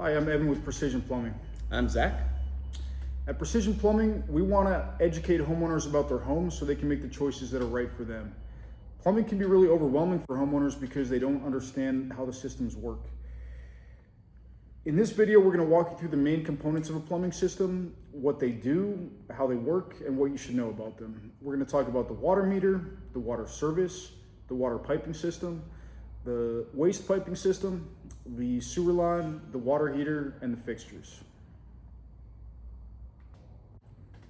Hi, I'm Evan with Precision Plumbing. I'm Zach. At Precision Plumbing, we want to educate homeowners about their homes so they can make the choices that are right for them. Plumbing can be really overwhelming for homeowners because they don't understand how the systems work. In this video, we're going to walk you through the main components of a plumbing system, what they do, how they work, and what you should know about them. We're going to talk about the water meter, the water service, the water piping system, the waste piping system, the sewer line, the water heater, and the fixtures.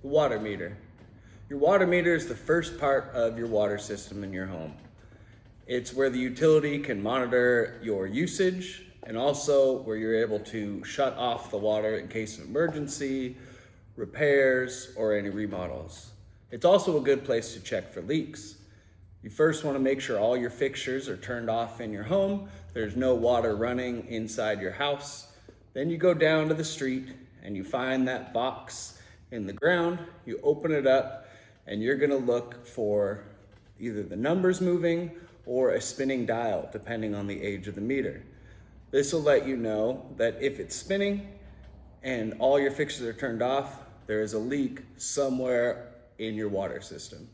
The water meter. Your water meter is the first part of your water system in your home. It's where the utility can monitor your usage and also where you're able to shut off the water in case of emergency, repairs, or any remodels. It's also a good place to check for leaks. You first want to make sure all your fixtures are turned off in your home. There's no water running inside your house. Then you go down to the street and you find that box in the ground, you open it up, and you're gonna look for either the numbers moving or a spinning dial, depending on the age of the meter. This will let you know that if it's spinning and all your fixtures are turned off, there is a leak somewhere in your water system.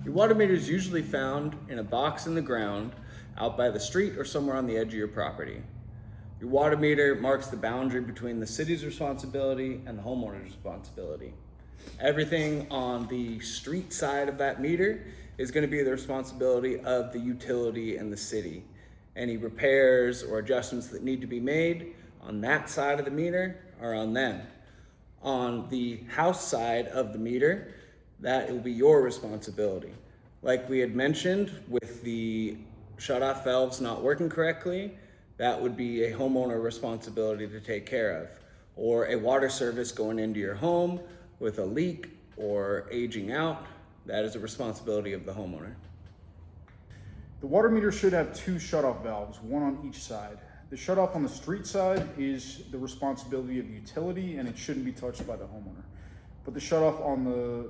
Your water meter is usually found in a box in the ground out by the street or somewhere on the edge of your property. Your water meter marks the boundary between the city's responsibility and the homeowner's responsibility. Everything on the street side of that meter is going to be the responsibility of the utility and the city. Any repairs or adjustments that need to be made on that side of the meter are on them. On the house side of the meter, that will be your responsibility. Like we had mentioned, with the shutoff valves not working correctly, that would be a homeowner responsibility to take care of. Or a water service going into your home with a leak or aging out, that is a responsibility of the homeowner. The water meter should have two shutoff valves, one on each side. The shutoff on the street side is the responsibility of the utility and it shouldn't be touched by the homeowner. But the shutoff on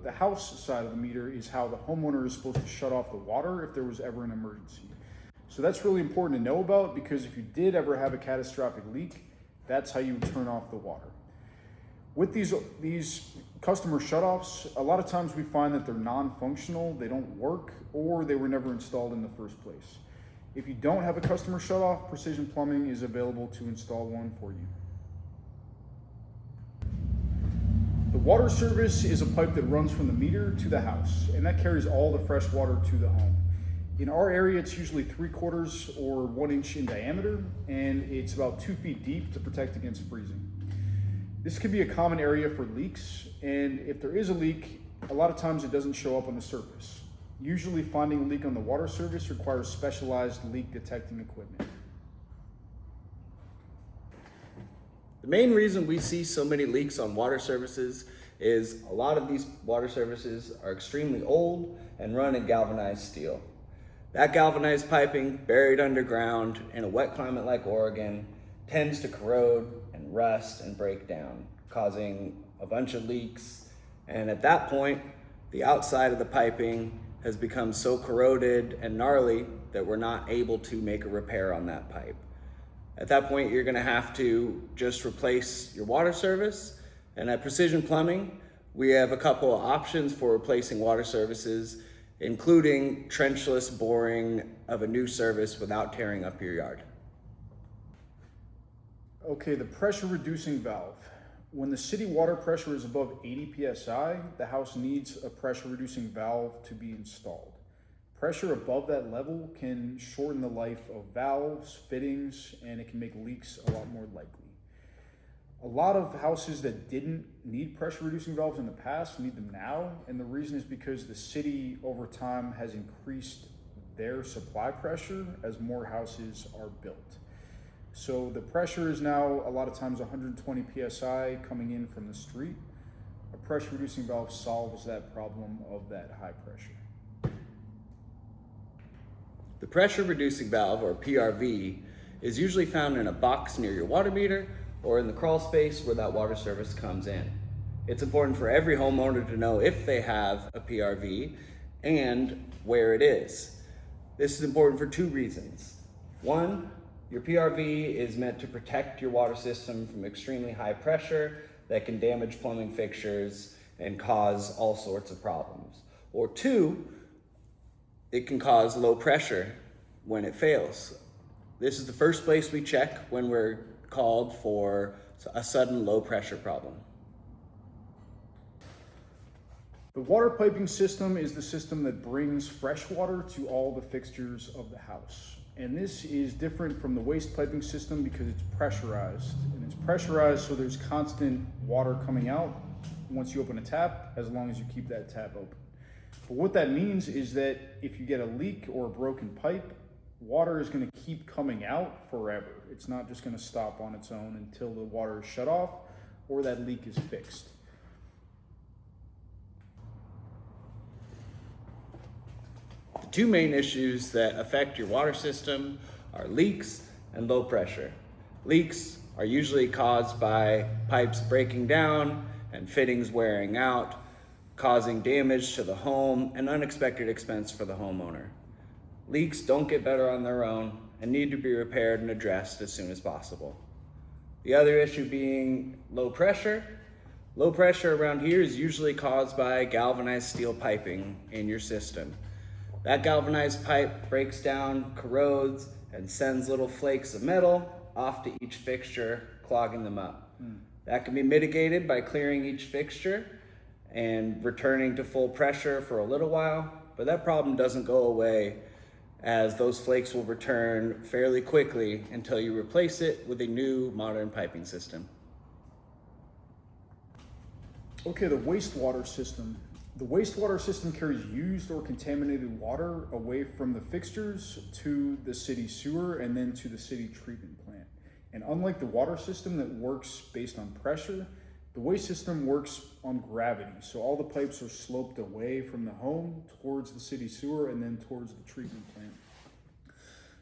the house side of the meter is how the homeowner is supposed to shut off the water if there was ever an emergency. So that's really important to know about, because if you did ever have a catastrophic leak, that's how you would turn off the water. With these customer shutoffs, a lot of times we find that they're non-functional, they don't work, or they were never installed in the first place. If you don't have a customer shutoff, Precision Plumbing is available to install one for you. The water service is a pipe that runs from the meter to the house, and that carries all the fresh water to the home. In our area, it's usually 3/4 or 1 inch in diameter, and it's about 2 feet deep to protect against freezing. This could be a common area for leaks, and if there is a leak, a lot of times it doesn't show up on the surface. Usually finding a leak on the water service requires specialized leak detecting equipment. The main reason we see so many leaks on water services is a lot of these water services are extremely old and run in galvanized steel. That galvanized piping buried underground in a wet climate like Oregon tends to corrode and rust and break down, causing a bunch of leaks. And at that point, the outside of the piping has become so corroded and gnarly that we're not able to make a repair on that pipe. At that point, you're gonna have to just replace your water service. And at Precision Plumbing, we have a couple of options for replacing water services, including trenchless boring of a new service without tearing up your yard. Okay, the pressure reducing valve. When the city water pressure is above 80 PSI, the house needs a pressure reducing valve to be installed. Pressure above that level can shorten the life of valves, fittings, and it can make leaks a lot more likely. A lot of houses that didn't need pressure reducing valves in the past need them now, and the reason is because the city over time has increased their supply pressure as more houses are built. So the pressure is now a lot of times 120 PSI coming in from the street. A pressure reducing valve solves that problem of that high pressure. The pressure reducing valve, or PRV, is usually found in a box near your water meter or in the crawl space where that water service comes in. It's important for every homeowner to know if they have a PRV and where it is. This is important for two reasons. One, Your PRV is meant to protect your water system from extremely high pressure that can damage plumbing fixtures and cause all sorts of problems. Or two, it can cause low pressure when it fails. This is the first place we check when we're called for a sudden low pressure problem. The water piping system is the system that brings fresh water to all the fixtures of the house. And this is different from the waste piping system because it's pressurized. And it's pressurized so there's constant water coming out once you open a tap, as long as you keep that tap open. But what that means is that if you get a leak or a broken pipe, water is going to keep coming out forever. It's not just going to stop on its own until the water is shut off or that leak is fixed. The two main issues that affect your water system are leaks and low pressure. Leaks are usually caused by pipes breaking down and fittings wearing out, causing damage to the home and unexpected expense for the homeowner. Leaks don't get better on their own and need to be repaired and addressed as soon as possible. The other issue being low pressure. Low pressure around here is usually caused by galvanized steel piping in your system. That galvanized pipe breaks down, corrodes, and sends little flakes of metal off to each fixture, clogging them up. That can be mitigated by clearing each fixture and returning to full pressure for a little while, but that problem doesn't go away, as those flakes will return fairly quickly until you replace it with a new modern piping system. Okay, the wastewater system. The wastewater system carries used or contaminated water away from the fixtures to the city sewer and then to the city treatment plant. And unlike the water system that works based on pressure, the waste system works on gravity. So all the pipes are sloped away from the home towards the city sewer and then towards the treatment plant.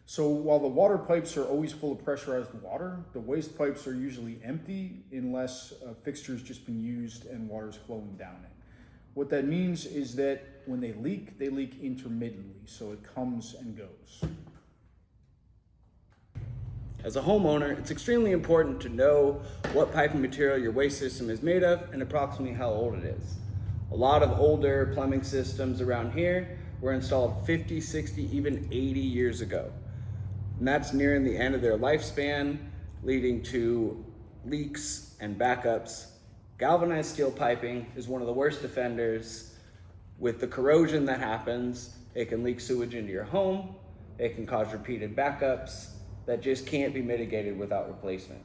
So while the water pipes are always full of pressurized water, the waste pipes are usually empty unless a fixture's just been used and water's flowing down it. What that means is that when they leak intermittently, so it comes and goes. As a homeowner, it's extremely important to know what piping material your waste system is made of and approximately how old it is. A lot of older plumbing systems around here were installed 50, 60, even 80 years ago. And that's nearing the end of their lifespan, leading to leaks and backups. Galvanized steel piping is one of the worst offenders. With the corrosion that happens, it can leak sewage into your home. It can cause repeated backups that just can't be mitigated without replacement.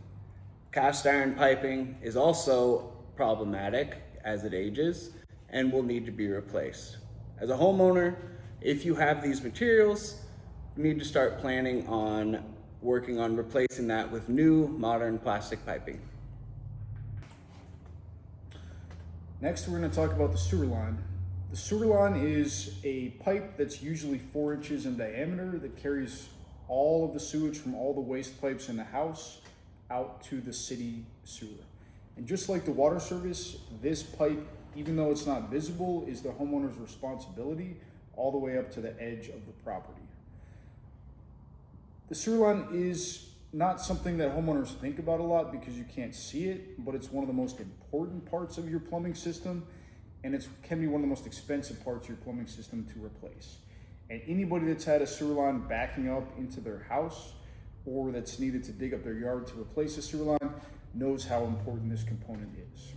Cast iron piping is also problematic as it ages and will need to be replaced. As a homeowner, if you have these materials, you need to start planning on working on replacing that with new modern plastic piping. Next, we're going to talk about the sewer line. The sewer line is a pipe that's usually 4 inches in diameter that carries all of the sewage from all the waste pipes in the house out to the city sewer. And just like the water service, this pipe, even though it's not visible, is the homeowner's responsibility all the way up to the edge of the property. The sewer line is not something that homeowners think about a lot because you can't see it, but it's one of the most important parts of your plumbing system, and it can be one of the most expensive parts of your plumbing system to replace. And anybody that's had a sewer line backing up into their house or that's needed to dig up their yard to replace a sewer line knows how important this component is.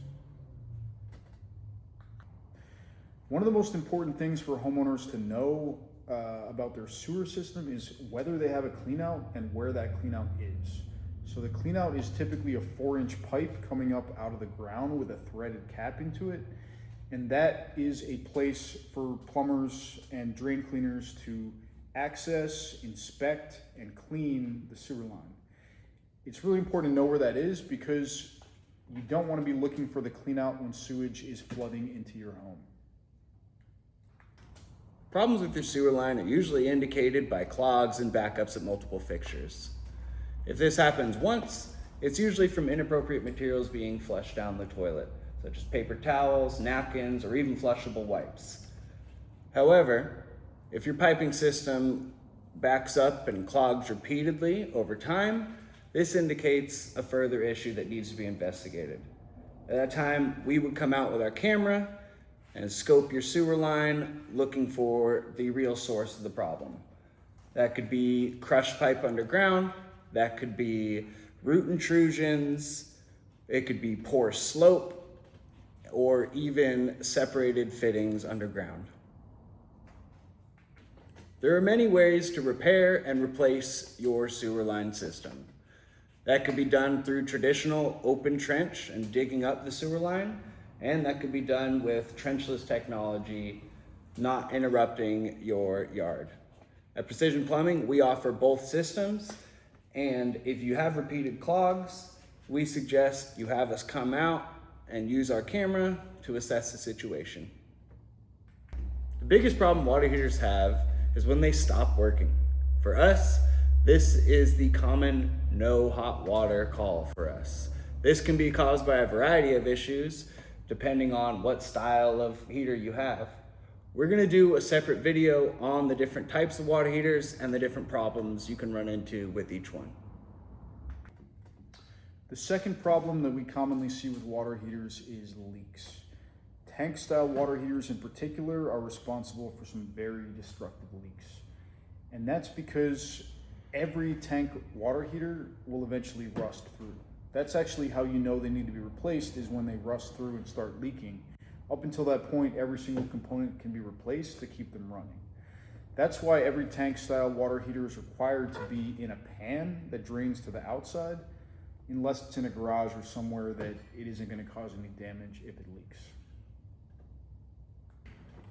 One of the most important things for homeowners to know about their sewer system is whether they have a cleanout and where that cleanout is. So the cleanout is typically a 4-inch pipe coming up out of the ground with a threaded cap into it. And that is a place for plumbers and drain cleaners to access, inspect, and clean the sewer line. It's really important to know where that is because you don't want to be looking for the cleanout when sewage is flooding into your home. Problems with your sewer line are usually indicated by clogs and backups at multiple fixtures. If this happens once, it's usually from inappropriate materials being flushed down the toilet, such as paper towels, napkins, or even flushable wipes. However, if your piping system backs up and clogs repeatedly over time, this indicates a further issue that needs to be investigated. At that time, we would come out with our camera and scope your sewer line looking for the real source of the problem. That could be crushed pipe underground, that could be root intrusions, it could be poor slope, or even separated fittings underground. There are many ways to repair and replace your sewer line system. That could be done through traditional open trench and digging up the sewer line, and that could be done with trenchless technology, not interrupting your yard. At Precision Plumbing, we offer both systems, and if you have repeated clogs, we suggest you have us come out and use our camera to assess the situation. The biggest problem water heaters have is when they stop working. For us, this is the common no hot water call for us. This can be caused by a variety of issues depending on what style of heater you have. We're gonna do a separate video on the different types of water heaters and the different problems you can run into with each one. The second problem that we commonly see with water heaters is leaks. Tank style water heaters in particular are responsible for some very destructive leaks. And that's because every tank water heater will eventually rust through. That's actually how you know they need to be replaced, is when they rust through and start leaking. Up until that point, every single component can be replaced to keep them running. That's why every tank style water heater is required to be in a pan that drains to the outside, unless it's in a garage or somewhere that it isn't going to cause any damage if it leaks.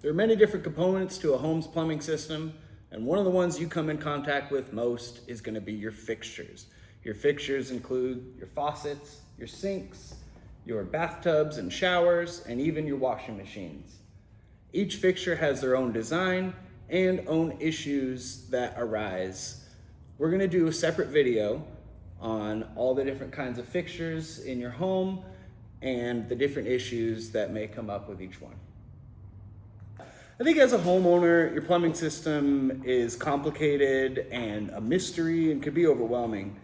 There are many different components to a home's plumbing system, and one of the ones you come in contact with most is going to be your fixtures. Your fixtures include your faucets, your sinks, your bathtubs and showers, and even your washing machines. Each fixture has their own design and own issues that arise. We're going to do a separate video on all the different kinds of fixtures in your home and the different issues that may come up with each one. I think as a homeowner, your plumbing system is complicated and a mystery and could be overwhelming.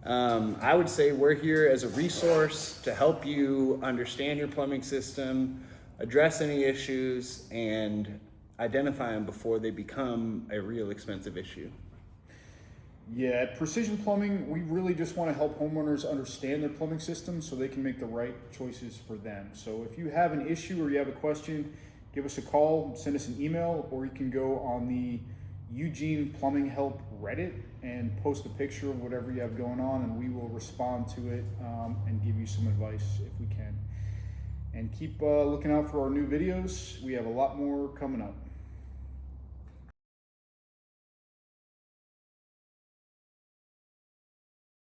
I would say we're here as a resource to help you understand your plumbing system, address any issues, and identify them before they become a real expensive issue. Yeah, at Precision Plumbing, we really just want to help homeowners understand their plumbing system so they can make the right choices for them. So if you have an issue or you have a question, give us a call, send us an email, or you can go on the Eugene Plumbing Help Reddit and post a picture of whatever you have going on, and we will respond to it and give you some advice if we can. And keep looking out for our new videos. We have a lot more coming up.